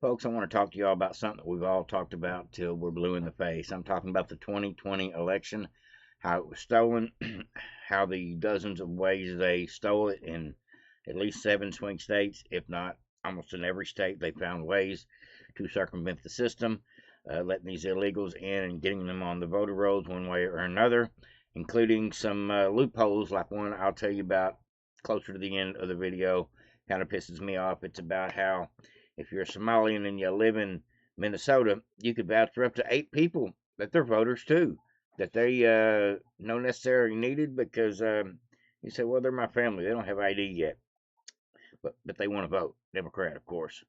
Folks, I want to talk to y'all about something that we've all talked about till we're blue in the face. I'm talking about the 2020 election, how it was stolen, how the dozens of ways they stole it in at least 7 swing states, if not almost in every state. They found ways to circumvent the system, letting these illegals in and getting them on the voter rolls one way or another, including some loopholes like one I'll tell you about closer to the end of the video. Kind of pisses me off. It's about how if you're a Somalian and you live in Minnesota, you could vouch for up to 8 people that they're voters too, that they don't necessarily needed because you say, well, they're my family. They don't have ID yet, but they want to vote. Democrat, of course.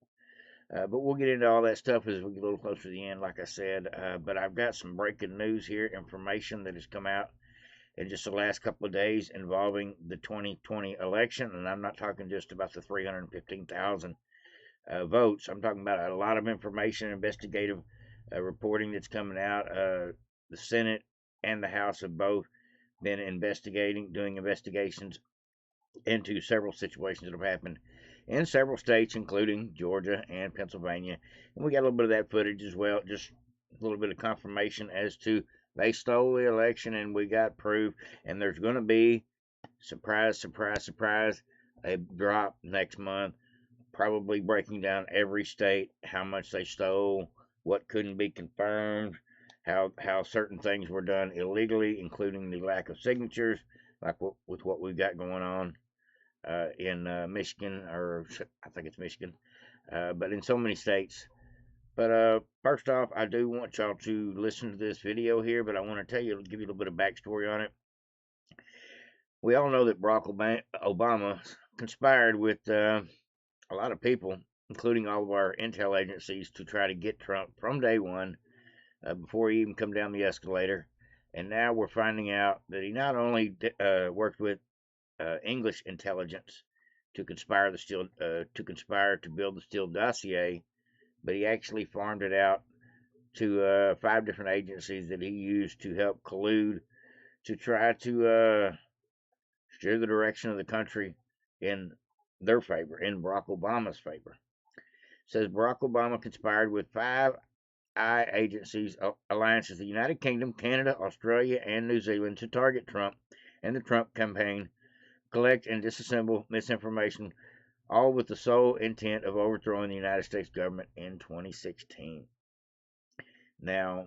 But we'll get into all that stuff as we get a little closer to the end, like I said. But I've got some breaking news here, information that has come out in just the last couple of days involving the 2020 election. And I'm not talking just about the 315,000 votes. I'm talking about a lot of information, investigative reporting that's coming out. The Senate and the House have both been doing investigations into several situations that have happened in several states, including Georgia and Pennsylvania. And we got a little bit of that footage as well, just a little bit of confirmation as to they stole the election and we got proof. And there's going to be, surprise, surprise, surprise, a drop next month, probably breaking down every state, how much they stole, what couldn't be confirmed, how certain things were done illegally, including the lack of signatures, like with what we've got going on in Michigan, or I think it's Michigan, but in so many states. But first off, I do want y'all to listen to this video here, but I want to give you a little bit of backstory on it. We all know that Barack Obama conspired with a lot of people, including all of our intel agencies, to try to get Trump from day one, before he even come down the escalator. And now we're finding out that he not only worked with English intelligence to conspire to build the Steele dossier, but he actually farmed it out to 5 different agencies that he used to help collude to try to steer the direction of the country in their favor, in Barack Obama's favor. It says Barack Obama conspired with 5 agencies, alliances, the United Kingdom, Canada, Australia, and New Zealand to target Trump and the Trump campaign, collect and disassemble misinformation, all with the sole intent of overthrowing the United States government in 2016. Now,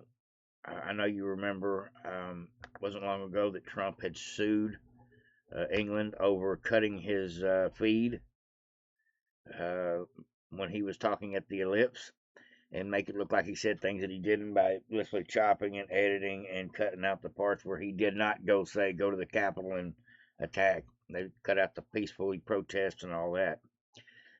I know you remember, it wasn't long ago that Trump had sued England over cutting his feed when he was talking at the Ellipse, and make it look like he said things that he didn't by literally chopping and editing and cutting out the parts where he did not go to the Capitol and attack. They cut out the peaceful protests and all that.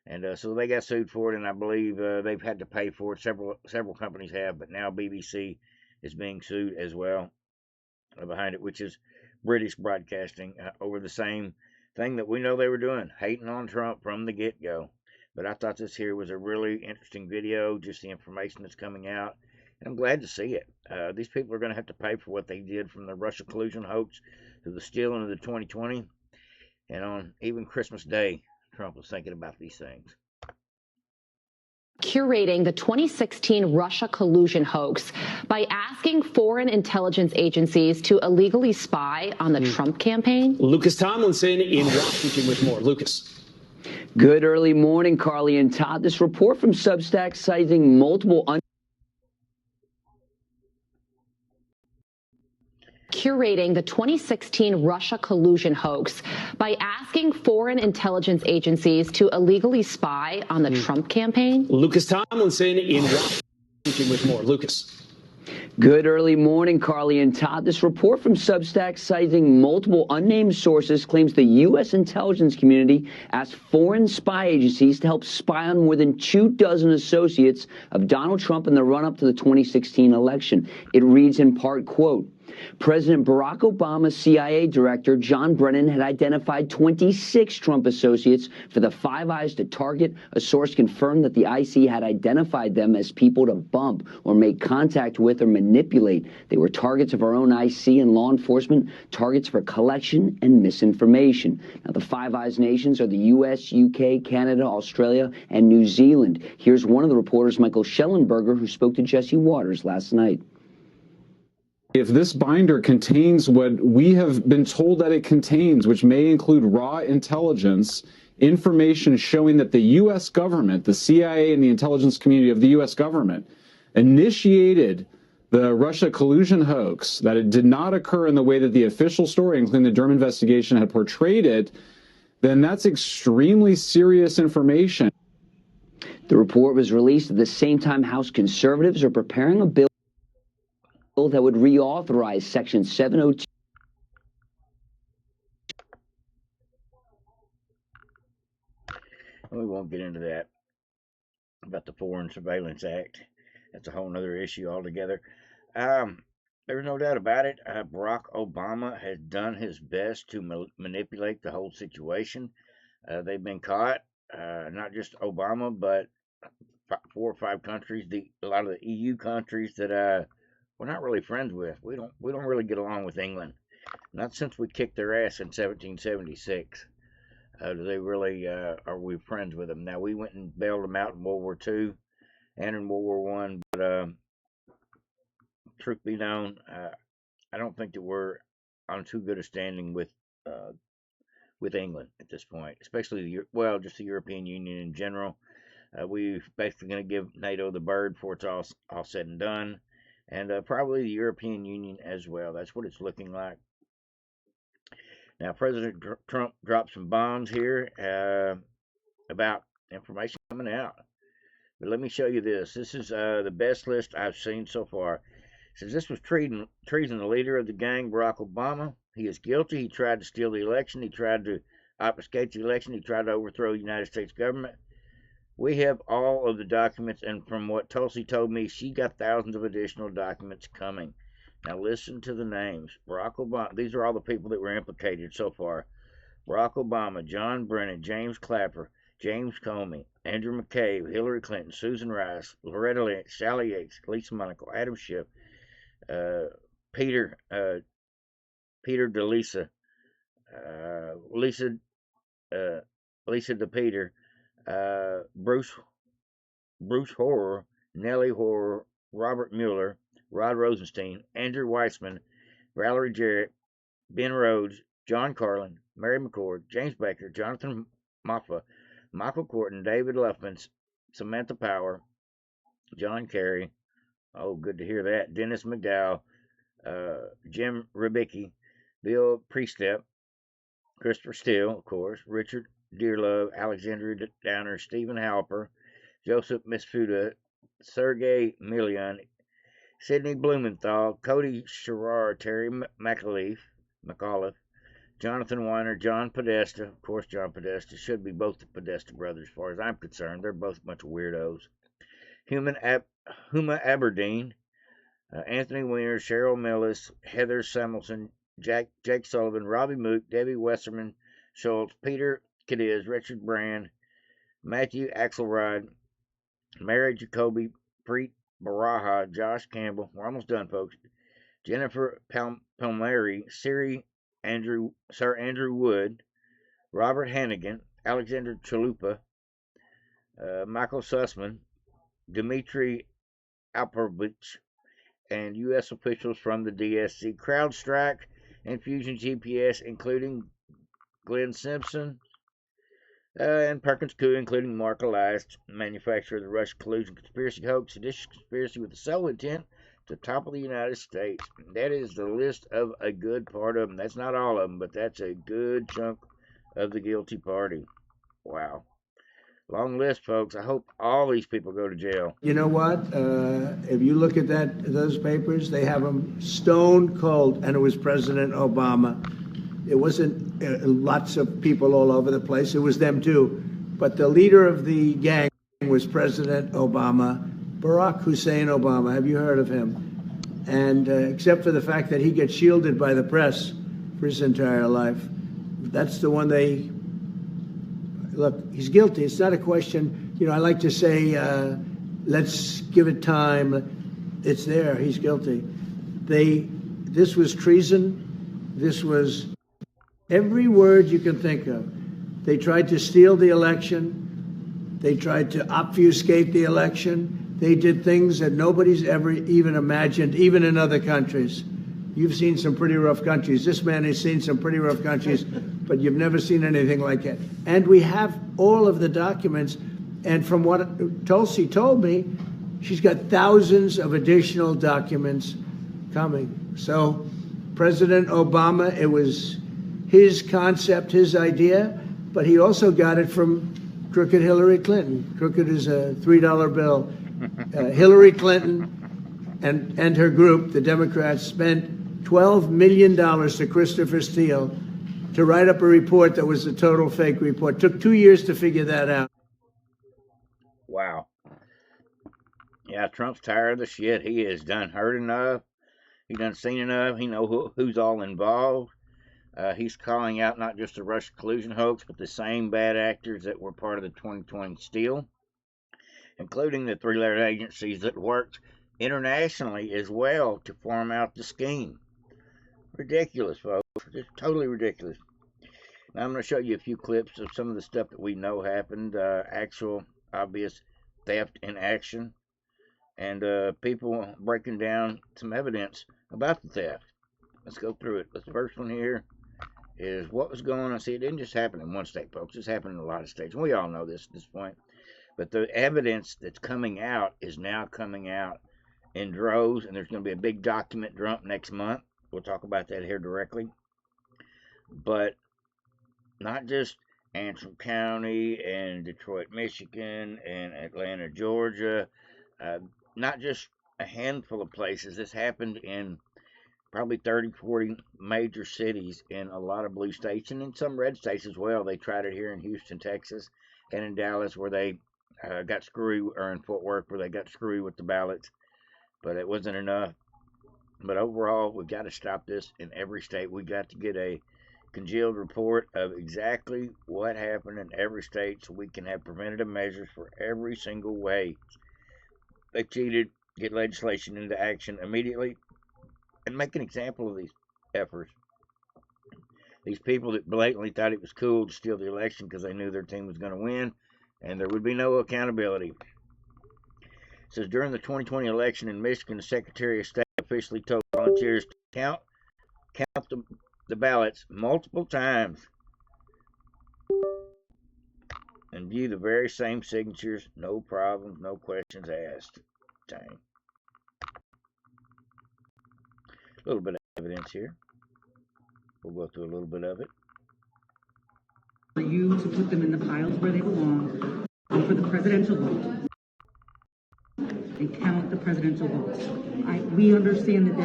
And so they got sued for it, and I believe they've had to pay for it. Several companies have, but now BBC is being sued as well behind it, which is British broadcasting, over the same thing that we know they were doing, hating on Trump from the get-go. But I thought this here was a really interesting video, just the information that's coming out, and I'm glad to see it. These people are going to have to pay for what they did, from the Russia collusion hoax to the stealing of the 2020, and on even Christmas Day, Trump was thinking about these things. Curating the 2016 Russia collusion hoax by asking foreign intelligence agencies to illegally spy on the Trump campaign. Lucas Tomlinson in Washington with more. Lucas. Good early morning, Carly and Todd. This report from Substack citing multiple curating the 2016 Russia collusion hoax by asking foreign intelligence agencies to illegally spy on the Trump campaign. Lucas Tomlinson in Washington with more. Lucas. Good early morning, Carly and Todd. This report from Substack citing multiple unnamed sources claims the U.S. intelligence community asked foreign spy agencies to help spy on more than 24 associates of Donald Trump in the run-up to the 2016 election. It reads in part, quote, President Barack Obama's CIA director, John Brennan, had identified 26 Trump associates for the Five Eyes to target. A source confirmed that the IC had identified them as people to bump or make contact with or manipulate. They were targets of our own IC and law enforcement, targets for collection and misinformation. Now, the Five Eyes nations are the U.S., U.K., Canada, Australia, and New Zealand. Here's one of the reporters, Michael Schellenberger, who spoke to Jesse Waters last night. If this binder contains what we have been told that it contains, which may include raw intelligence, information showing that the U.S. government, the CIA and the intelligence community of the U.S. government, initiated the Russia collusion hoax, that it did not occur in the way that the official story, including the Durham investigation, had portrayed it, then that's extremely serious information. The report was released at the same time House conservatives are preparing a bill that would reauthorize Section 702. We won't get into that about the Foreign Surveillance Act. That's a whole other issue altogether. There's no doubt about it. Barack Obama has done his best to manipulate the whole situation. They've been caught, not just Obama, but 4 or 5 countries, a lot of the EU countries that we're not really friends with. We don't really get along with England. Not since we kicked their ass in 1776. Do they really are we friends with them? Now, we went and bailed them out in World War II and in World War One, but truth be known, I don't think that we're on too good a standing with England at this point, especially just the European Union in general. We're basically going to give NATO the bird before it's all said and done. And probably the European Union as well. That's what it's looking like. Now, President Trump dropped some bombs here about information coming out. But let me show you this. This is the best list I've seen so far. It says this was treason. The leader of the gang, Barack Obama. He is guilty. He tried to steal the election. He tried to obfuscate the election. He tried to overthrow the United States government. We have all of the documents, and from what Tulsi told me, she got thousands of additional documents coming. Now listen to the names. Barack Obama, these are all the people that were implicated so far. Barack Obama, John Brennan, James Clapper, James Comey, Andrew McCabe, Hillary Clinton, Susan Rice, Loretta Lynch, Sally Yates, Lisa Monaco, Adam Schiff, Peter DeLisa, Lisa DePeter, Bruce Horror, Nellie Horror, Robert Mueller, Rod Rosenstein, Andrew Weissman, Valerie Jarrett, Ben Rhodes, John Carlin, Mary McCord, James Baker, Jonathan Moffa, Michael Corton, David Luffman, Samantha Power, John Kerry, oh, good to hear that, Dennis McDowell, Jim Ribicki, Bill Priestep, Christopher Steele, of course, Richard Dearlove, Alexandria Downer, Stephen Halper, Joseph Misfuda, Sergey Milian, Sidney Blumenthal, Cody Sherrar, Terry McAuliffe, Jonathan Weiner, John Podesta. Of course, John Podesta should be both the Podesta brothers, as far as I'm concerned. They're both a bunch of weirdos. Huma Aberdeen, Anthony Weiner, Cheryl Millis, Heather Samuelson, Jake Sullivan, Robbie Mook, Debbie Westerman Schultz, Peter Cadiz, Richard Brand, Matthew Axelrod, Mary Jacoby, Preet Baraha, Josh Campbell. We're almost done, folks. Jennifer Palmieri, Sir Andrew Wood, Robert Hannigan, Alexander Chalupa, Michael Sussman, Dmitry Alperovich, and U.S. officials from the DSC, CrowdStrike, and Fusion GPS, including Glenn Simpson, and Perkins Coie, including Mark Elias, manufacturer of the Russia collusion conspiracy hoax, seditious conspiracy with the sole intent to topple the United States. That is the list of a good part of them. That's not all of them, but that's a good chunk of the guilty party. Wow. Long list, folks. I hope all these people go to jail. You know what? If you look at those papers, they have them stone cold, and it was President Obama. It wasn't lots of people all over the place. It was them too. But the leader of the gang was President Obama, Barack Hussein Obama. Have you heard of him? And except for the fact that he gets shielded by the press for his entire life, that's the one they look. He's guilty. It's not a question. You know, I like to say, let's give it time. It's there. He's guilty. This was treason. This was every word you can think of. They tried to steal the election. They tried to obfuscate the election. They did things that nobody's ever even imagined, even in other countries. You've seen some pretty rough countries. This man has seen some pretty rough countries, but you've never seen anything like it. And we have all of the documents. And from what Tulsi told me, she's got thousands of additional documents coming. So President Obama, it was his concept, his idea, but he also got it from crooked Hillary Clinton. Crooked is a $3 bill. Hillary Clinton and her group, the Democrats, spent $12 million to Christopher Steele to write up a report that was a total fake report. Took 2 years to figure that out. Wow. Yeah, Trump's tired of the shit. He has done heard enough. He done seen enough. He know who's all involved. He's calling out not just the Russia collusion hoax, but the same bad actors that were part of the 2020 steal, including the three-letter agencies that worked internationally as well to farm out the scheme. Ridiculous, folks. Just totally ridiculous. Now I'm going to show you a few clips of some of the stuff that we know happened, actual obvious theft in action, and people breaking down some evidence about the theft. Let's go through it. The first one here is what was going on. See, it didn't just happen in one state, folks. It's happened in a lot of states. We all know this at this point. But the evidence that's coming out is now coming out in droves, and there's going to be a big document dump next month. We'll talk about that here directly. But not just Antrim County and Detroit, Michigan, and Atlanta, Georgia. Not just a handful of places. This happened in probably 30, 40 major cities in a lot of blue states, and in some red states as well. They tried it here in Houston, Texas, and in Dallas, where they got screwy, or in Fort Worth, where they got screwy with the ballots. But it wasn't enough. But overall, we've got to stop this in every state. We've got to get a congealed report of exactly what happened in every state, so we can have preventative measures for every single way they cheated, get legislation into action immediately, and make an example of these efforts. These people that blatantly thought it was cool to steal the election because they knew their team was going to win, and there would be no accountability. It says during the 2020 election in Michigan, the Secretary of State officially told volunteers to count the ballots multiple times and view the very same signatures. No problems, no questions asked. Dang. A little bit of evidence here. We'll go through a little bit of it. For you to put them in the piles where they belong, and for the presidential vote, and count the presidential votes. We understand that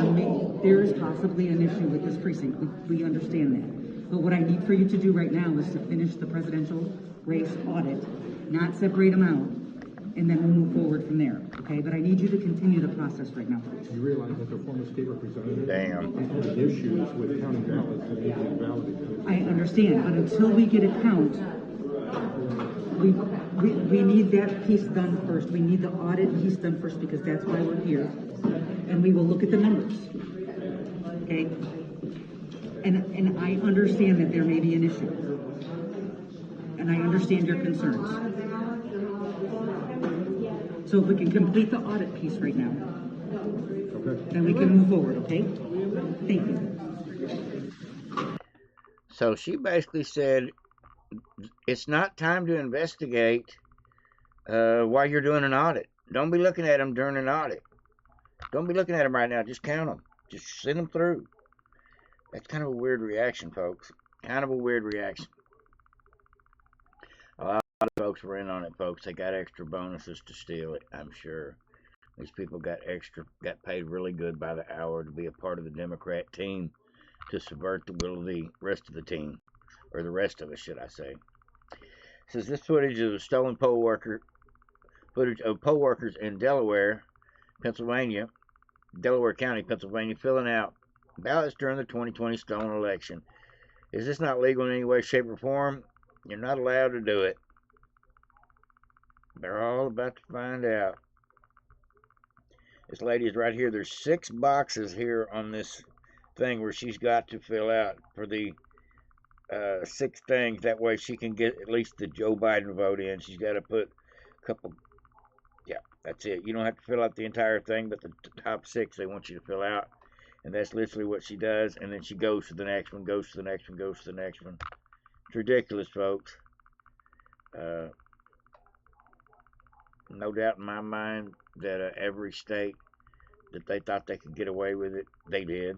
there is possibly an issue with this precinct. We understand that. But what I need for you to do right now is to finish the presidential race audit, not separate them out, and then we'll move forward from there, okay? But I need you to continue the process right now. You realize that the former state representative Damn. is having issues with counting ballots and making it valid. I understand, but until we get a count, we need that piece done first. We need the audit piece done first because that's why we're here. And we will look at the numbers, okay? And I understand that there may be an issue. And I understand your concerns. So if we can complete the audit piece right now, okay, then we can move forward, okay? Thank you. So she basically said, it's not time to investigate while you're doing an audit. Don't be looking at them during an audit. Don't be looking at them right now. Just count them. Just send them through. That's kind of a weird reaction, folks. Kind of a weird reaction. A lot of folks were in on it, folks. They got extra bonuses to steal it, I'm sure. These people got paid really good by the hour to be a part of the Democrat team to subvert the will of the rest of the team. Or the rest of us, should I say. It says this footage of stolen poll workers in Delaware, Pennsylvania, Delaware County, Pennsylvania, filling out ballots during the 2020 stolen election. Is this not legal in any way, shape, or form? You're not allowed to do it. They're all about to find out. This lady is right here. There's 6 boxes here on this thing where she's got to fill out for the 6 things. That way she can get at least the Joe Biden vote in. She's got to put a couple. Yeah, that's it. You don't have to fill out the entire thing, but the top 6 they want you to fill out. And that's literally what she does. And then she goes to the next one, goes to the next one, goes to the next one. It's ridiculous, folks. No doubt in my mind that every state that they thought they could get away with it, they did.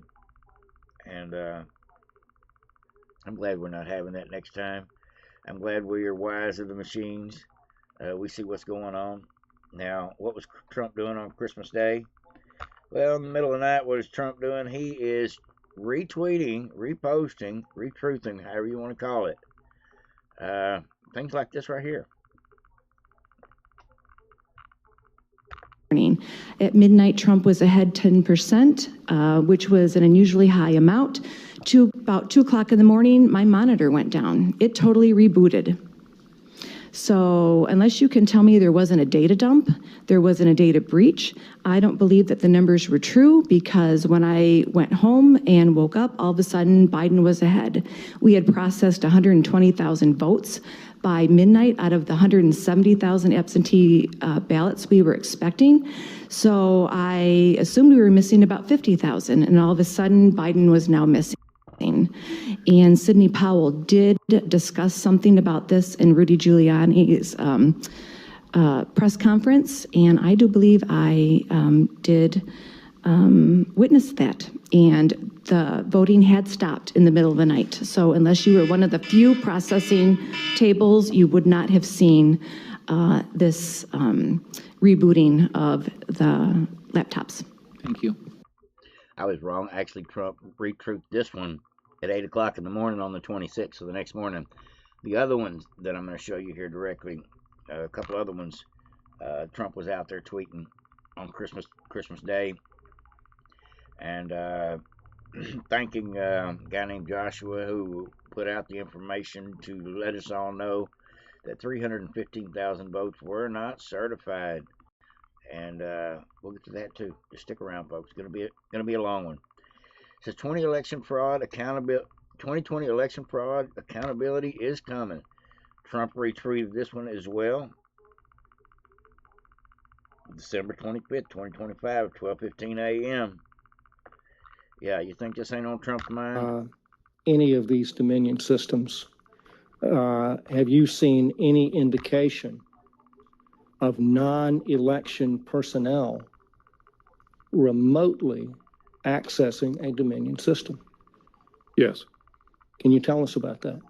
And I'm glad we're not having that next time. I'm glad we are wise of the machines. We see what's going on. Now, what was Trump doing on Christmas Day? Well, in the middle of the night, what is Trump doing? He is retweeting, reposting, retruthing, however you want to call it. Things like this right here. At midnight, Trump was ahead 10%, which was an unusually high amount. To about 2 o'clock in the morning, my monitor went down. It totally rebooted. So unless you can tell me there wasn't a data dump, there wasn't a data breach, I don't believe that the numbers were true, because when I went home and woke up, all of a sudden Biden was ahead. We had processed 120,000 votes by midnight out of the 170,000 absentee ballots we were expecting. So I assumed we were missing about 50,000, and all of a sudden Biden was now missing. And Sidney Powell did discuss something about this in Rudy Giuliani's press conference, and I do believe I did witness that. And the voting had stopped in the middle of the night. So unless you were one of the few processing tables, you would not have seen this rebooting of the laptops. Thank you. I was wrong. Actually, Trump retruthed this one at 8 o'clock in the morning on the 26th, so the next morning. The other ones that I'm going to show you here directly, a couple other ones, Trump was out there tweeting on Christmas Day, and thanking a guy named Joshua who put out the information to let us all know that 315,000 votes were not certified. And we'll get to that too. Just stick around, folks. It's gonna be a long one. It says 2020 election fraud accountability is coming. Trump retweeted this one as well. December 25th, 2025, 12:15 a.m. Yeah, you think this ain't on Trump's mind? Any of these Dominion systems, have you seen any indication of non-election personnel remotely accessing a Dominion system? Yes. Can you tell us about that?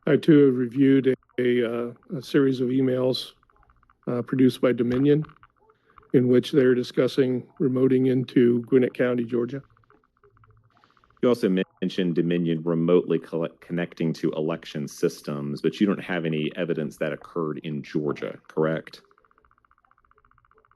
I too have reviewed a series of emails produced by Dominion in which they're discussing remoting into Gwinnett County, Georgia. You also mentioned Dominion remotely connecting to election systems, but you don't have any evidence that occurred in Georgia, correct?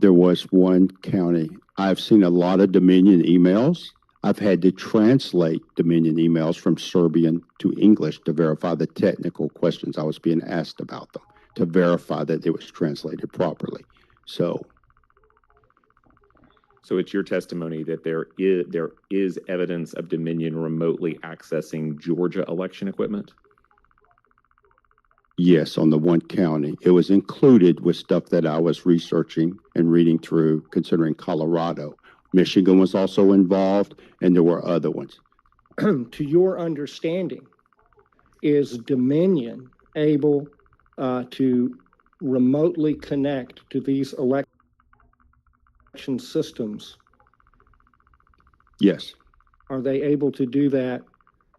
There was one county. I've seen a lot of Dominion emails. I've had to translate Dominion emails from Serbian to English to verify the technical questions I was being asked about them, to verify that it was translated properly. So it's your testimony that there is evidence of Dominion remotely accessing Georgia election equipment? yes, on the one county. It was included with stuff that I was researching and reading through, considering Colorado. Michigan was also involved, and there were other ones. To your understanding, is Dominion able to remotely connect to these election systems? Yes. Are they able to do that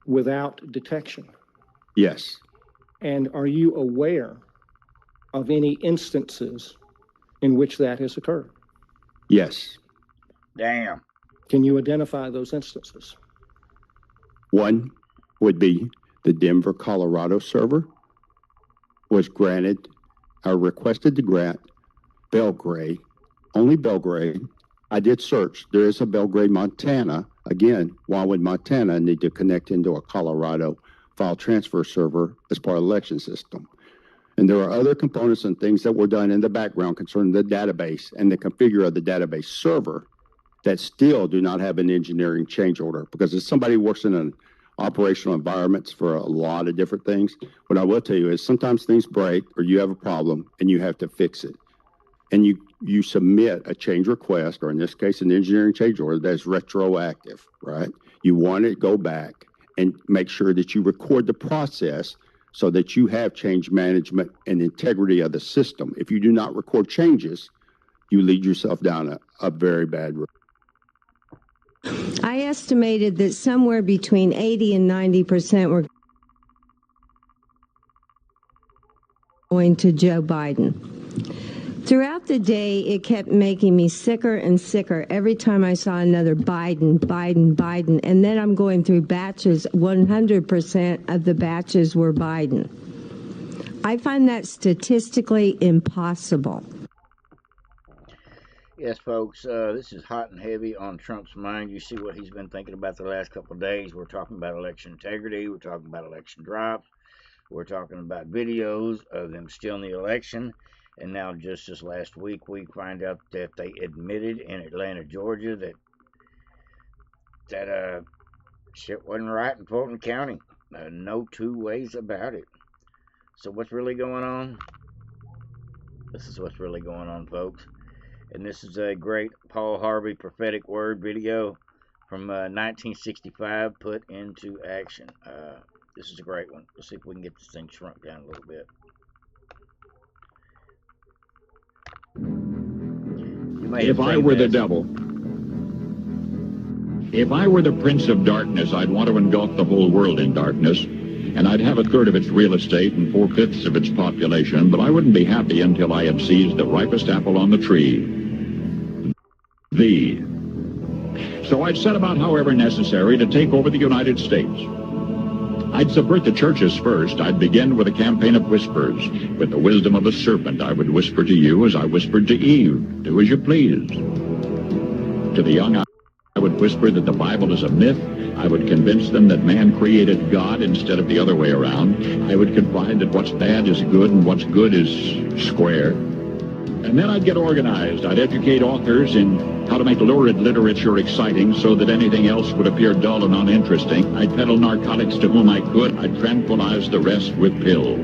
without detection? Yes. And are you aware of any instances in which that has occurred? Yes. Damn. Can you identify those instances? One would be the Denver, Colorado server was granted, or requested to grant Belgrade, only Belgrade, I did search. There is a Belgrade, Montana. Again, why would Montana need to connect into a Colorado file transfer server as part of the election system? And there are other components and things that were done in the background concerning the database and the configure of the database server that still do not have an engineering change order. Because as somebody who works in an operational environments for a lot of different things, what I will tell you is sometimes things break or you have a problem and you have to fix it. And you submit a change request, or in this case, an engineering change order that's retroactive, right? You want to go back and make sure that you record the process so that you have change management and integrity of the system. If you do not record changes, you lead yourself down a very bad road. I estimated that somewhere between 80 and 90% were going to Joe Biden. Throughout the day, it kept making me sicker and sicker every time I saw another Biden, Biden, Biden. And then I'm going through batches. 100% of the batches were Biden. I find that statistically impossible. Yes, folks, this is hot and heavy on Trump's mind. You see what he's been thinking about the last couple of days. We're talking about election integrity. We're talking about election drops. We're talking about videos of them stealing the election. And now just this last week, we find out that they admitted in Atlanta, Georgia, that shit wasn't right in Fulton County. No two ways about it. So what's really going on? This is what's really going on, folks. And this is a great Paul Harvey prophetic word video from 1965 put into action. This is a great one. Let's see if we can get this thing shrunk down a little bit. If I were the devil, if I were the prince of darkness, I'd want to engulf the whole world in darkness, and I'd have a third of its real estate and 4/5 of its population, but I wouldn't be happy until I had seized the ripest apple on the tree. So I'd set about, however necessary, to take over the United States. I'd subvert the churches first. I'd begin with a campaign of whispers. With the wisdom of a serpent, I would whisper to you as I whispered to Eve, do as you please. To the young, I would whisper that the Bible is a myth. I would convince them that man created God instead of the other way around. I would confide that what's bad is good and what's good is square. And then I'd get organized. I'd educate authors in how to make lurid literature exciting so that anything else would appear dull and uninteresting. I'd peddle narcotics to whom I could. I'd tranquilize the rest with pills.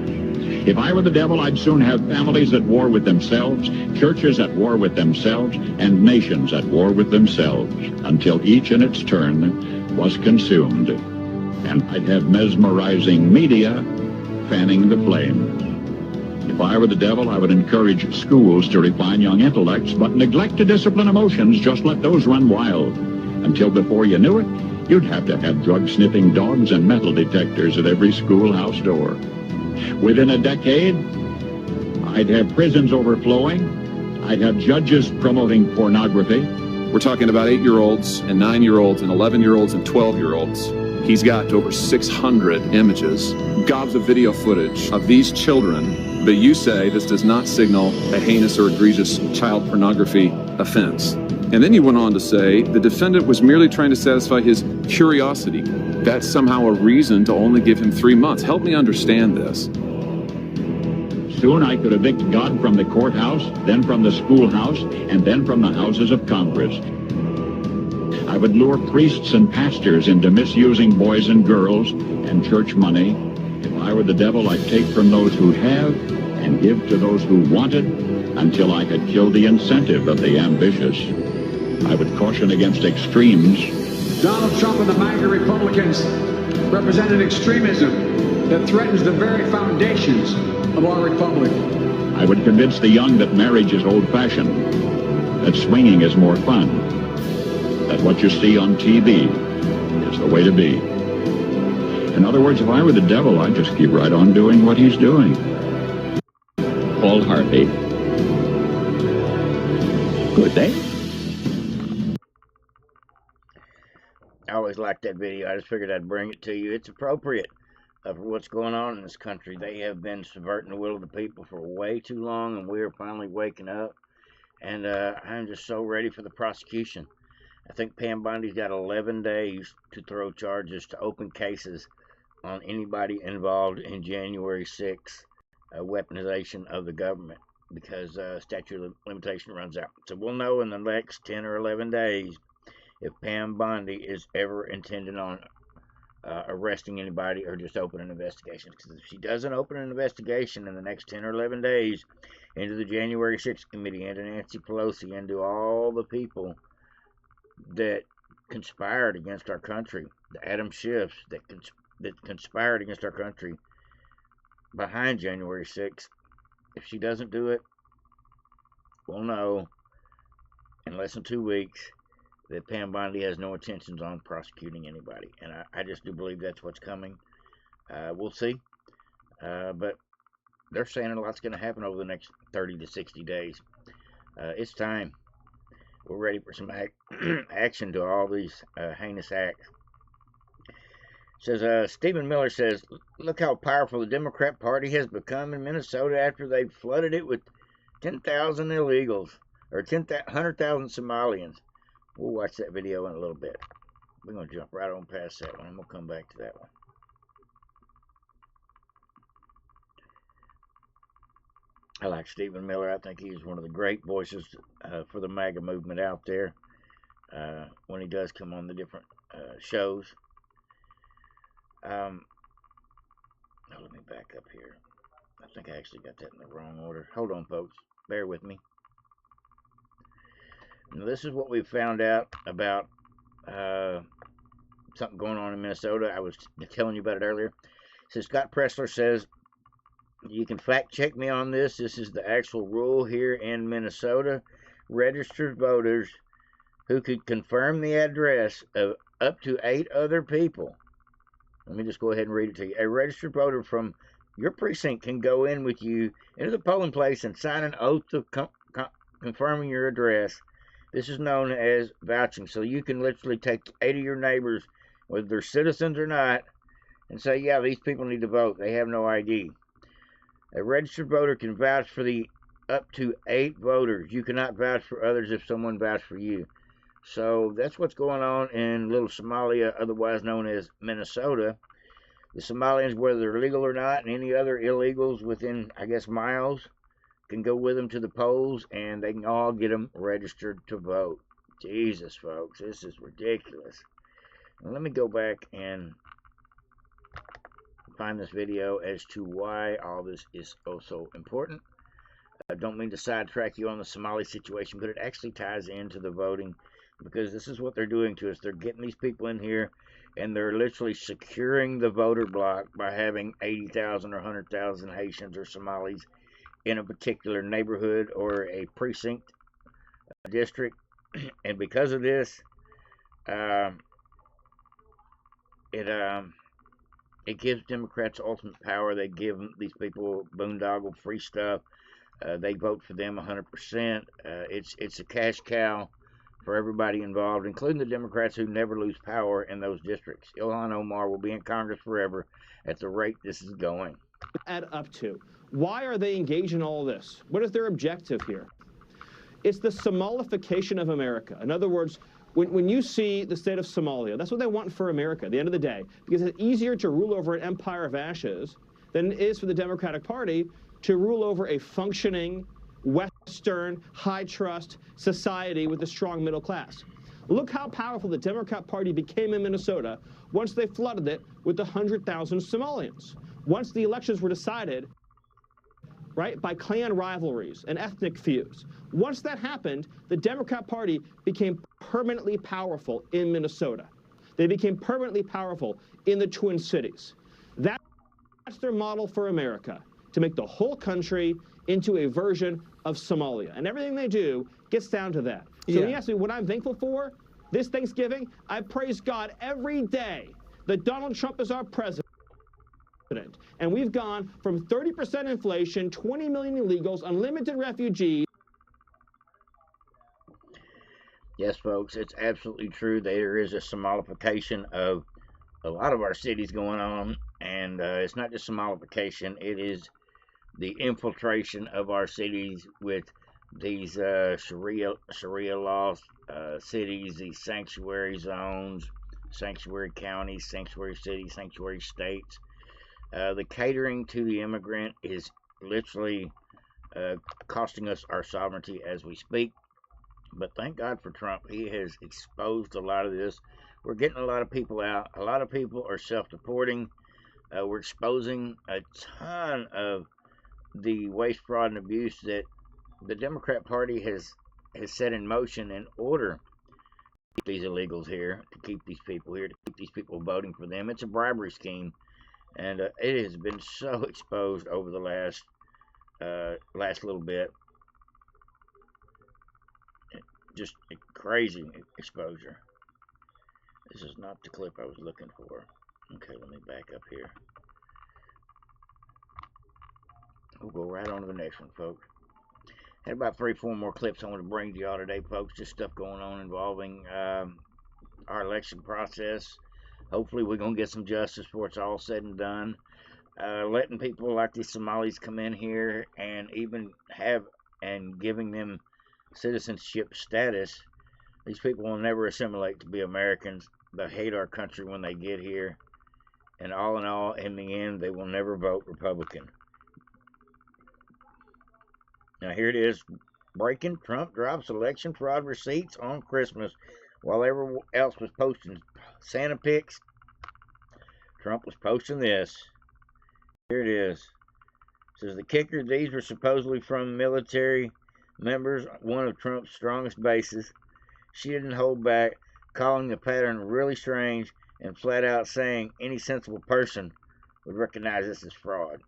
If I were the devil, I'd soon have families at war with themselves, churches at war with themselves, and nations at war with themselves, until each in its turn was consumed. And I'd have mesmerizing media fanning the flames. If I were the devil, I would encourage schools to refine young intellects, but neglect to discipline emotions, just let those run wild. Until before you knew it, you'd have to have drug-sniffing dogs and metal detectors at every schoolhouse door. Within a decade, I'd have prisons overflowing. I'd have judges promoting pornography. We're talking about 8-year-olds and 9-year-olds and 11-year-olds and 12-year-olds. He's got over 600 images, gobs of video footage of these children. But you say this does not signal a heinous or egregious child pornography offense. And then you went on to say the defendant was merely trying to satisfy his curiosity. That's somehow a reason to only give him 3 months. Help me understand this. Soon I could evict God from the courthouse, then from the schoolhouse, and then from the houses of Congress. I would lure priests and pastors into misusing boys and girls and church money. If I were the devil, I'd take from those who have and give to those who wanted until I had killed the incentive of the ambitious. I would caution against extremes. Donald Trump and the MAGA Republicans represent an extremism that threatens the very foundations of our republic. I would convince the young that marriage is old-fashioned, that swinging is more fun, that what you see on TV is the way to be. In other words, if I were the devil, I'd just keep right on doing what he's doing. Paul Harvey. Good day. I always liked that video. I just figured I'd bring it to you. It's appropriate for what's going on in this country. They have been subverting the will of the people for way too long, and we are finally waking up. And I'm just so ready for the prosecution. I think Pam Bondi's got 11 days to throw charges, to open cases on anybody involved in January 6th weaponization of the government, because statute of limitation runs out. So we'll know in the next 10 or 11 days if Pam Bondi is ever intending on arresting anybody or just open an investigation. Because if she doesn't open an investigation in the next 10 or 11 days into the January 6th committee, into Nancy Pelosi, into all the people that conspired against our country, the Adam Schiffs that conspired against our country behind January 6th, if she doesn't do it, we'll know in less than 2 weeks that Pam Bondi has no intentions on prosecuting anybody. And I just do believe that's what's coming. We'll see. But they're saying a lot's going to happen over the next 30 to 60 days. It's time. We're ready for some action to all these heinous acts. Says Stephen Miller says, look how powerful the Democrat Party has become in Minnesota after they've flooded it with 10,000 illegals, or 100,000 Somalians. We'll watch that video in a little bit. We're going to jump right on past that one, and we'll come back to that one. I like Stephen Miller. I think he's one of the great voices for the MAGA movement out there when he does come on the different shows. Now let me back up here. I think I actually got that in the wrong order. Hold on, folks. Bear with me. Now, this is what we found out about something going on in Minnesota. I was telling you about it earlier. So Scott Pressler says, you can fact check me on this. This is the actual rule here in Minnesota. Registered voters who could confirm the address of up to 8 other people. Let me just go ahead and read it to you. A registered voter from your precinct can go in with you into the polling place and sign an oath of confirming your address. This is known as vouching. So you can literally take 8 of your neighbors, whether they're citizens or not, and say, yeah, these people need to vote. They have no ID. A registered voter can vouch for the up to 8 voters. You cannot vouch for others if someone vouched for you. So that's what's going on in Little Somalia, otherwise known as Minnesota. The Somalians, whether they're legal or not, and any other illegals within, I guess, miles, can go with them to the polls, and they can all get them registered to vote. Jesus, folks, this is ridiculous. Now, let me go back and find this video as to why all this is so important. I don't mean to sidetrack you on the Somali situation, but it actually ties into the voting, because this is what they're doing to us. They're getting these people in here, and they're literally securing the voter block by having 80,000 or 100,000 Haitians or Somalis in a particular neighborhood or a precinct district. And because of this, it gives Democrats ultimate power. They give these people boondoggle free stuff. They vote for them 100%. It's a cash cow for everybody involved, including the Democrats who never lose power in those districts. Ilhan Omar will be in Congress forever at the rate this is going. Add up to. Why are they engaged in all this? What is their objective here? It's the Somalification of America. In other words, when you see the state of Somalia, that's what they want for America at the end of the day, because it's easier to rule over an empire of ashes than it is for the Democratic Party to rule over a functioning, Western, high-trust society with a strong middle class. Look how powerful the Democrat Party became in Minnesota once they flooded it with 100,000 Somalians. Once the elections were decided, right, by clan rivalries and ethnic feuds. Once that happened, the Democrat Party became permanently powerful in Minnesota. They became permanently powerful in the Twin Cities. That's their model for America, to make the whole country into a version of Somalia. And everything they do gets down to that. So when you ask me what I'm thankful for this Thanksgiving, I praise God every day that Donald Trump is our president. And we've gone from 30% inflation, 20 million illegals, unlimited refugees. Yes, folks, it's absolutely true. There is a Somalification of a lot of our cities going on. And it's not just Somalification, it is the infiltration of our cities with these Sharia law cities, these sanctuary zones, sanctuary counties, sanctuary cities, sanctuary states. The catering to the immigrant is literally costing us our sovereignty as we speak. But thank God for Trump. He has exposed a lot of this. We're getting a lot of people out. A lot of people are self-deporting. We're exposing a ton of the waste, fraud, and abuse that the Democrat Party has set in motion in order to keep these illegals here, to keep these people here, to keep these people voting for them. It's a bribery scheme, and it has been so exposed over the last little bit. Just a crazy exposure. This is not the clip I was looking for. Okay, let me back up here. We'll go right on to the next one, folks. Had about 3-4 more clips I want to bring to y'all today, folks. Just stuff going on involving our election process. Hopefully we're going to get some justice before it's all said and done. Letting people like these Somalis come in here and even giving them citizenship status. These people will never assimilate to be Americans. They hate our country when they get here. And all in all, in the end, they will never vote Republican. Now here it is. Breaking: Trump drops election fraud receipts on Christmas. While everyone else was posting Santa pics, Trump was posting this. Here it is. It says the kicker, these were supposedly from military members, one of Trump's strongest bases. She didn't hold back, calling the pattern really strange and flat out saying any sensible person would recognize this as fraud.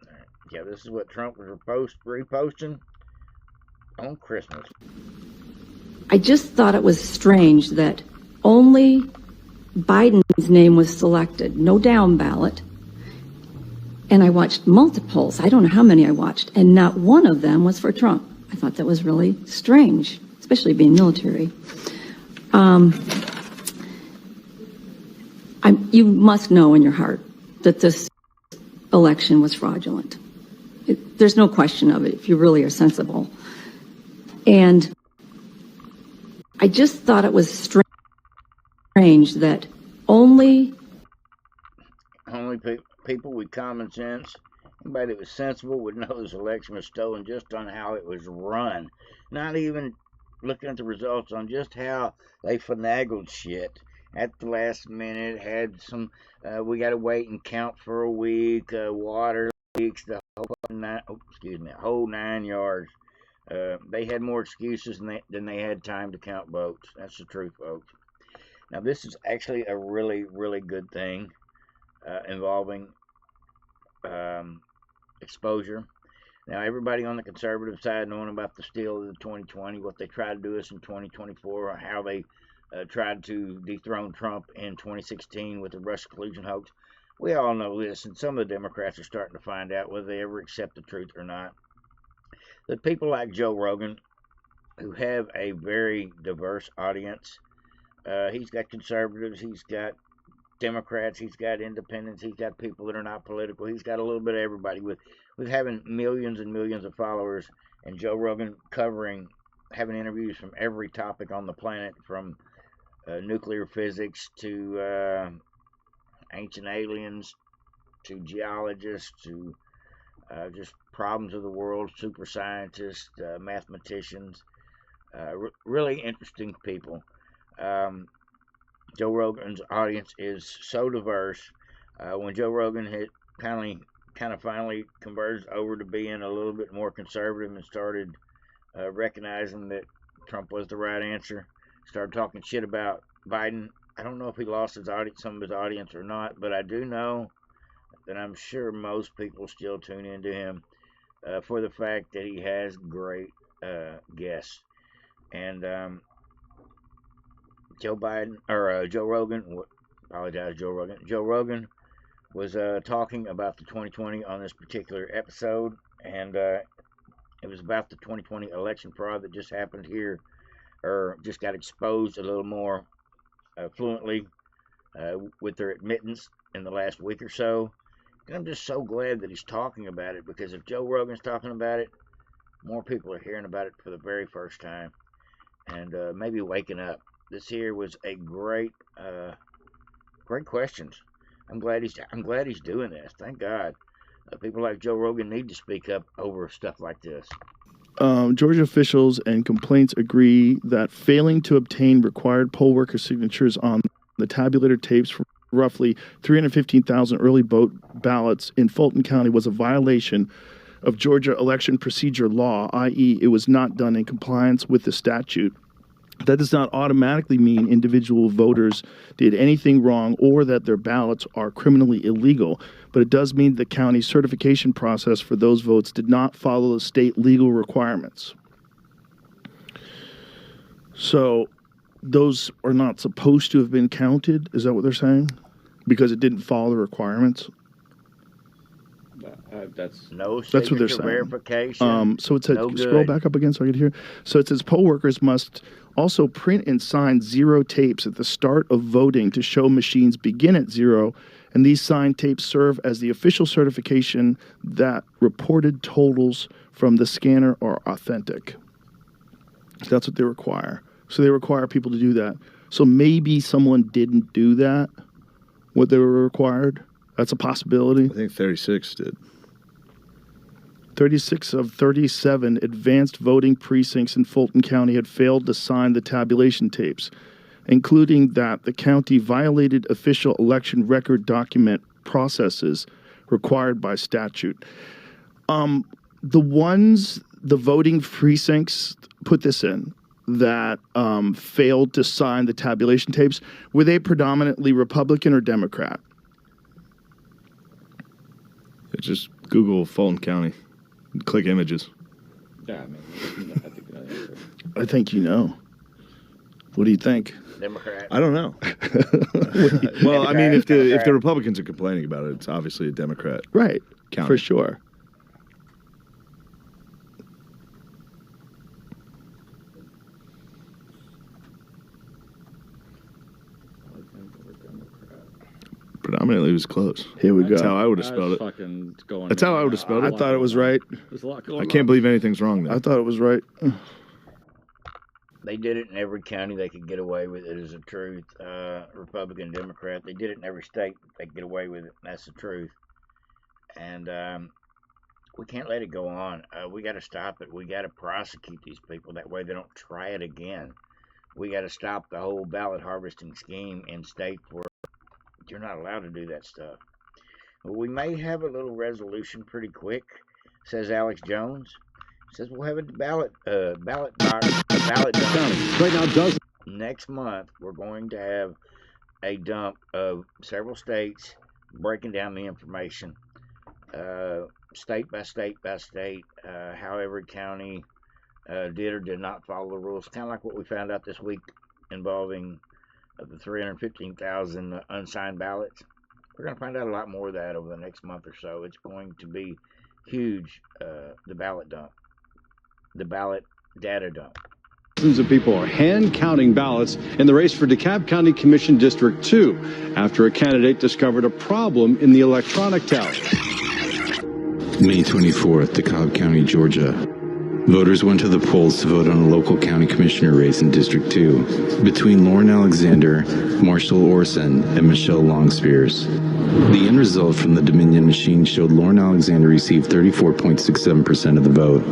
Right. Yeah, this is what Trump was reposting on Christmas. I just thought it was strange that only Biden's name was selected, no down ballot. And I watched multiples. I don't know how many I watched, and not one of them was for Trump. I thought that was really strange, especially being military. You must know in your heart that this election was fraudulent. There's no question of it if you really are sensible. And I just thought it was strange that only people with common sense, anybody that was sensible would know this election was stolen just on how it was run. Not even looking at the results, on just how they finagled shit at the last minute. Had some, we got to wait and count for a week, water leaks, the whole 9 yards. They had more excuses than they had time to count votes. That's the truth, folks. Now, this is actually a really, really good thing involving exposure. Now, everybody on the conservative side knowing about the steal of the 2020, what they tried to do us in 2024, or how they tried to dethrone Trump in 2016 with the Russia collusion hoax. We all know this, and some of the Democrats are starting to find out whether they ever accept the truth or not. The people like Joe Rogan, who have a very diverse audience, he's got conservatives, he's got Democrats, he's got independents, he's got people that are not political, he's got a little bit of everybody, with having millions and millions of followers, and Joe Rogan having interviews from every topic on the planet, from nuclear physics to ancient aliens to geologists to just problems of the world, super scientists, mathematicians, really interesting people. Joe Rogan's audience is so diverse. When Joe Rogan had kind of finally converged over to being a little bit more conservative and started recognizing that Trump was the right answer, started talking shit about Biden. I don't know if he lost some of his audience or not, but I do know that I'm sure most people still tune into him for the fact that he has great guests. And Joe Rogan was talking about the 2020 on this particular episode, and it was about the 2020 election fraud that just happened here, or just got exposed a little more fluently with their admittance in the last week or so. And I'm just so glad that he's talking about it, because if Joe Rogan's talking about it, more people are hearing about it for the very first time, and maybe waking up. This here was a great questions. I'm glad he's doing this. Thank God. People like Joe Rogan need to speak up over stuff like this. Georgia officials and complaints agree that failing to obtain required poll worker signatures on the tabulator tapes for roughly 315,000 early vote ballots in Fulton County was a violation of Georgia election procedure law, i.e., it was not done in compliance with the statute. That does not automatically mean individual voters did anything wrong or that their ballots are criminally illegal, but it does mean the county certification process for those votes did not follow the state legal requirements. So those are not supposed to have been counted? Is that what they're saying? Because it didn't follow the requirements? That's what they're saying. Verification. So it said, no scroll good. back up again so I can hear. So it says poll workers must also print and sign 0 tapes at the start of voting to show machines begin at 0, and these signed tapes serve as the official certification that reported totals from the scanner are authentic. That's what they require. So they require people to do that. So maybe someone didn't do that, what they were required. That's a possibility. I think 36 did. 36 of 37 advanced voting precincts in Fulton County had failed to sign the tabulation tapes, including that the county violated official election record document processes required by statute. The voting precincts, put this in, that failed to sign the tabulation tapes, were they predominantly Republican or Democrat? Just Google Fulton County. Click images. Yeah, I mean, I think that answer. I think you know. What do you think? Democrat. I don't know. Well, I mean, if the Republicans are complaining about it, it's obviously a Democrat. Right. County. For sure. Predominantly, it was close. Here we go. That's how I would have spelled it. That's how I would have spelled it. I thought it was right. There's a lot going I on. can't believe anything's wrong there. I thought it was right. They did it in every county they could get away with it, is the truth. Republican, Democrat, they did it in every state they could get away with it, and that's the truth. And we can't let it go on. We got to stop it. We got to prosecute these people. That way they don't try it again. We got to stop the whole ballot harvesting scheme in states where you're not allowed to do that stuff. Well, we may have a little resolution pretty quick, says Alex Jones. Says we'll have a ballot dump. Right now, does Next month, we're going to have a dump of several states, breaking down the information, state by state by state, how every county did or did not follow the rules. Kind of like what we found out this week involving the 315,000 unsigned ballots. We're going to find out a lot more of that over the next month or so. It's going to be huge, the ballot dump, the ballot data dump. Thousands of people are hand counting ballots in the race for DeKalb County Commission District 2 after a candidate discovered a problem in the electronic tally. May 24th, DeKalb County, Georgia. Voters went to the polls to vote on a local county commissioner race in District 2 between Lauren Alexander, Marshall Orson, and Michelle Longspears. The end result from the Dominion machine showed Lauren Alexander received 34.67% of the vote,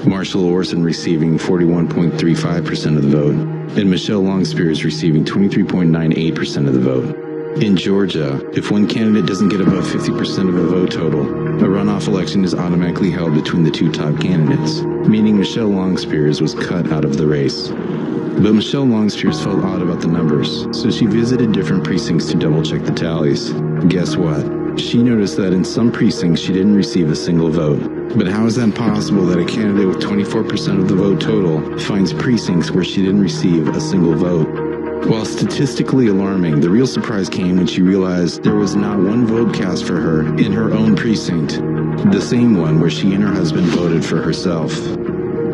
Marshall Orson receiving 41.35% of the vote, and Michelle Longspears receiving 23.98% of the vote. In Georgia, if one candidate doesn't get above 50% of the vote total, a runoff election is automatically held between the two top candidates, meaning Michelle Longspears was cut out of the race. But Michelle Longspears felt odd about the numbers, so she visited different precincts to double-check the tallies. Guess what? She noticed that in some precincts she didn't receive a single vote. But how is that possible that a candidate with 24% of the vote total finds precincts where she didn't receive a single vote? While statistically alarming, the real surprise came when she realized there was not one vote cast for her in her own precinct, the same one where she and her husband voted for herself.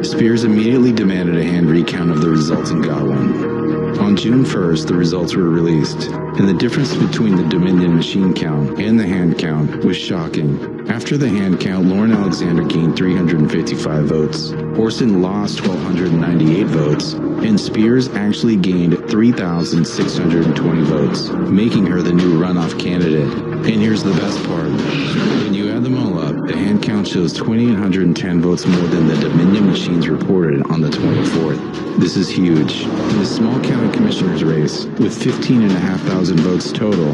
Spears immediately demanded a hand recount of the results and got one. On June 1st, the results were released, and the difference between the Dominion machine count and the hand count was shocking. After the hand count, Lauren Alexander gained 355 votes. Orson lost 1,298 votes, and Spears actually gained 3,620 votes, making her the new runoff candidate. And here's the best part. When you add them all up, the hand count shows 2,110 votes more than the Dominion machines reported on the 24th. This is huge. In the small county commissioner's race, with 15,500 votes total,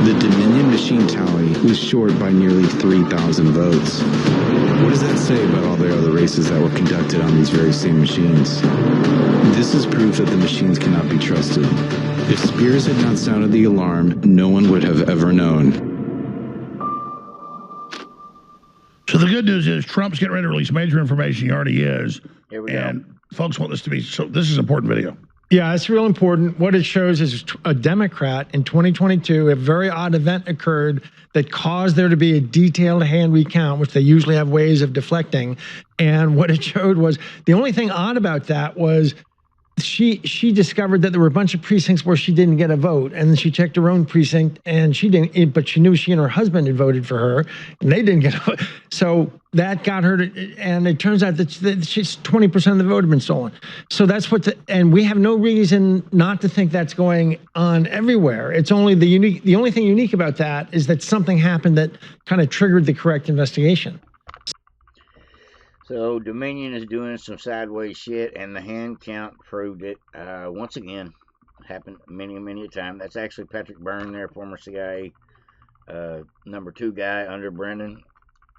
the Dominion machine tally was short by nearly 3,000 votes. What does that say about all the other races that were conducted on these very same machines? This is proof that the machines cannot be trusted. If Spears had not sounded the alarm, no one would have ever known. So the good news is Trump's getting ready to release major information. He already is. Here we and go. Folks want this to be, so this is an important video. Yeah, it's real important. What it shows is a Democrat in 2022, a very odd event occurred that caused there to be a detailed hand recount, which they usually have ways of deflecting. And what it showed was the only thing odd about that was she discovered that there were a bunch of precincts where she didn't get a vote, and then she checked her own precinct and she didn't, but she knew she and her husband had voted for her and they didn't get a vote. So that got her to, and it turns out that she's 20% of the vote had been stolen. So that's what and we have no reason not to think that's going on everywhere. It's only the only thing unique about that is that something happened that kind of triggered the correct investigation. So Dominion is doing some sideways shit, and the hand count proved it. Once again, happened many a time. That's actually Patrick Byrne, there, former CIA number 2 guy under Brennan,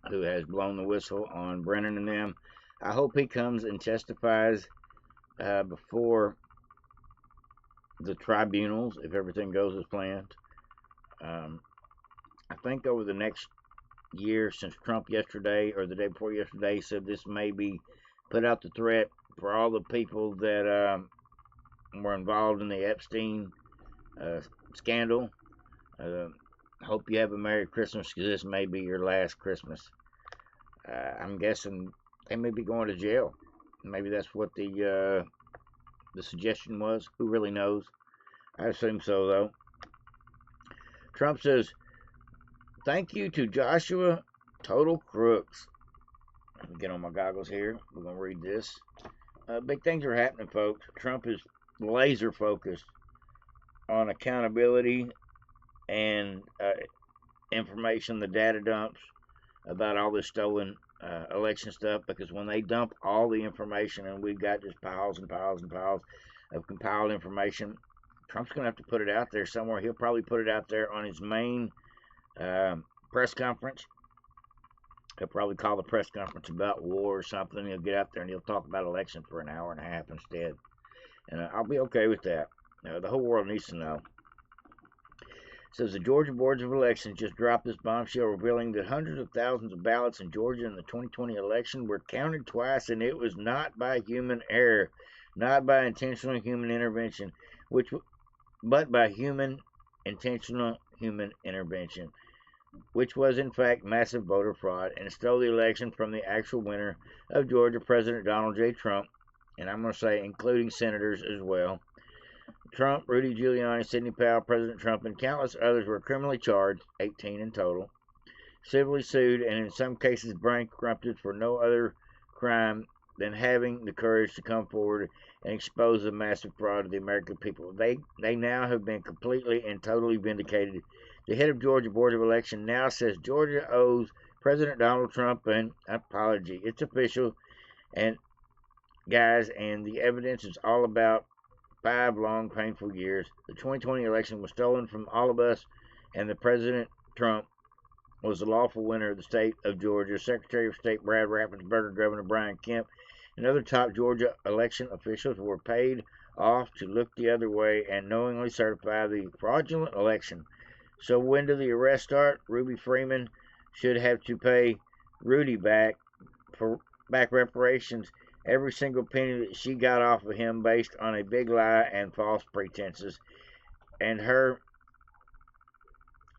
who has blown the whistle on Brennan and them. I hope he comes and testifies before the tribunals if everything goes as planned. I think over the next year, since Trump yesterday or the day before yesterday said this may be put out the threat for all the people that were involved in the Epstein scandal. Hope you have a Merry Christmas, because this may be your last Christmas. I'm guessing they may be going to jail. Maybe that's what the suggestion was. Who really knows? I assume so, though. Trump says, "Thank you to Joshua Total Crooks." Let me get on my goggles here. We're going to read this. Big things are happening, folks. Trump is laser focused on accountability and information, the data dumps about all this stolen election stuff, because when they dump all the information, and we've got just piles and piles and piles of compiled information, Trump's going to have to put it out there somewhere. He'll probably put it out there on his main press conference. He'll probably call the press conference about war or something. He'll get out there and he'll talk about election for an hour and a half instead. And I'll be okay with that. The whole world needs to know. It says the Georgia Boards of Elections just dropped this bombshell revealing that hundreds of thousands of ballots in Georgia in the 2020 election were counted twice, and it was not by human error, not by intentional human intervention, but by intentional human intervention, which was in fact massive voter fraud and stole the election from the actual winner of Georgia, President Donald J. Trump, and I'm going to say including senators as well. Trump, Rudy Giuliani, Sidney Powell, President Trump, and countless others were criminally charged, 18 in total, civilly sued, and in some cases bankrupted for no other crime than having the courage to come forward and expose the massive fraud of the American people. They now have been completely and totally vindicated. The head of Georgia Board of Election now says Georgia owes President Donald Trump an apology. It's official, and guys, and the evidence is all about 5 long, painful years. The 2020 election was stolen from all of us, and the President Trump was the lawful winner of the state of Georgia. Secretary of State Brad Raffensperger, Governor Brian Kemp, and other top Georgia election officials were paid off to look the other way and knowingly certify the fraudulent election. So when do the arrests start? Ruby Freeman should have to pay Rudy back reparations, every single penny that she got off of him based on a big lie and false pretenses. And her,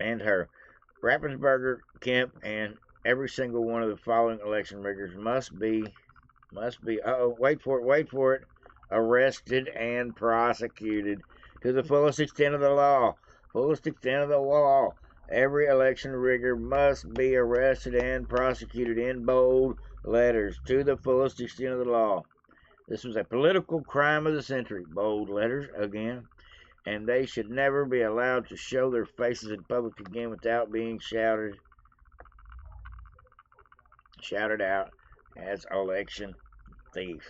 Raffensperger, Kemp, and every single one of the following election riggers must be, wait for it, arrested and prosecuted to the fullest extent of the law. Fullest extent of the law. Every election rigger must be arrested and prosecuted in bold letters to the fullest extent of the law. This was a political crime of the century, bold letters again, and they should never be allowed to show their faces in public again without being shouted out as election thief.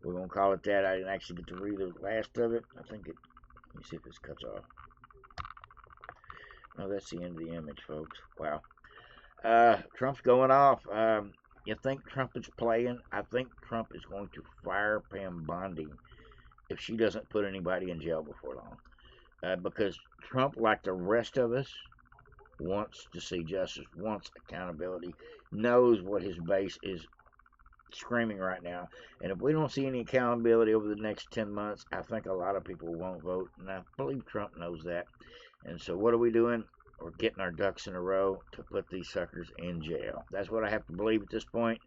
We're going to call it that. I didn't actually get to read the last of it. I think it, let me see if this cuts off. Oh, that's the end of the image, folks. Wow. Trump's going off. You think Trump is playing? I think Trump is going to fire Pam Bondi if she doesn't put anybody in jail before long. Because Trump, like the rest of us, wants to see justice, wants accountability, knows what his base is screaming right now. And if we don't see any accountability over the next 10 months, I think a lot of people won't vote. And I believe Trump knows that. And so what are we doing? We're getting our ducks in a row to put these suckers in jail. That's what I have to believe at this point.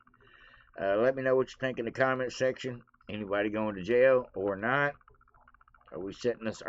Let me know what you think in the comment section. Anybody going to jail or not? Are we setting us